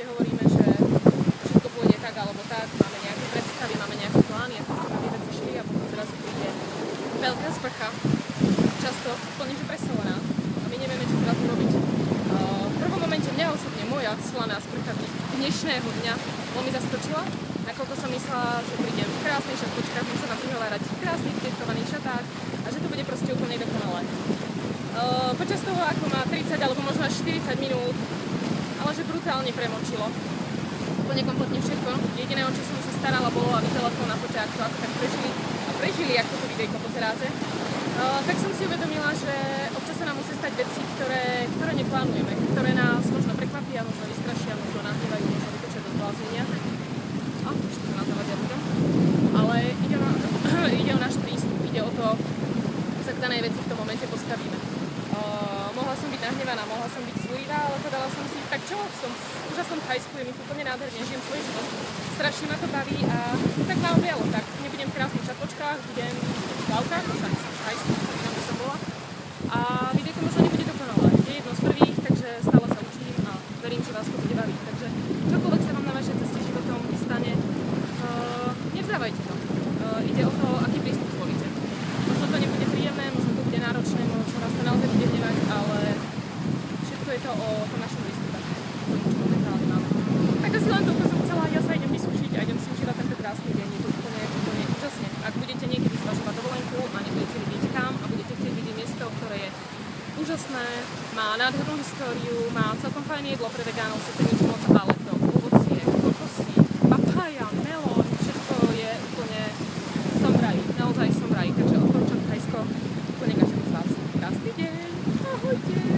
okamžite hovoríme, že všetko pôjde tak alebo tak, máme nejaké predstavy, máme nejaké plány, ako sa nám veci šli a potom zrazu príde veľká sprcha, často plne že presolaná a my nevieme, čo zrazu robiť. V prvom momente mňa osobne moja slaná sprcha dnešného dňa veľmi zaskočila, nakoľko som myslela, že prídem v krásnych šatkočkách, budem sa vám prihovárať v krásnych testovaných šatách a že to bude proste úplne dokonalé. Počas toho, ako má 30 alebo možno až 40 minút, ale že brutálne premočilo. Úplne kompletne všetko. Jediné, o čo som sa starala, bolo, aby telefón na foťák to ako tak prežili, ako to videjko pozeráte. Tak som si uvedomila, že občas sa nám musí stať veci, ktoré neplánujeme, ktoré nás možno prekvapia, možno vystrašia, možno nahnevajú, možno vytočia do zblázenia. A ešte to nás zavadia ľuďom. Ale ide o náš prístup, ide o to, ako sa k danej veci v tom momente postavíme. Mohla som byť nahnevaná, mohla som byť zlivá, ale povedala som si, tak čo, som v úžasnom Thajsku, je mi to úplne nádherne, žijem svoj život, strašne ma to baví a tak ma objalo, tak nebudem v krásnych šatvočkách, budem v plavkách, však som v Thajsku, tam by som bola a videjko možno nebude dokonalé, je jedno z prvých, takže stále sa učím a verím, že vás to bude baviť, takže čokoľvek sa vám na vašej ceste životom stane, nevzdávajte to, ide o to, aký prístup zvolíte. Možno to nebude príjemné, možno to bude náročné, možno nás to naozaj bude hnevať, ale všetko je to o tom našom prístupe, čo momentálne máme. Tak asi len toľko som chcela, ja sa idem vysúšiť a idem si užívať tento krásny deň, je to úplne úžasne. Ak budete niekedy zvažovať dovolenku a nebudete vidieť kam a budete chcieť vidieť miesto, ktoré je úžasné, má nádhernú históriu, má celkom fajn jedlo pre vegánov, sice nič moc, ale to ovocie, kokosy, papája, melón, všetko je úplne som raj, naozaj som raj, takže odporúčam Thajsko úplne každému z vás. Krásny deň, ahojte!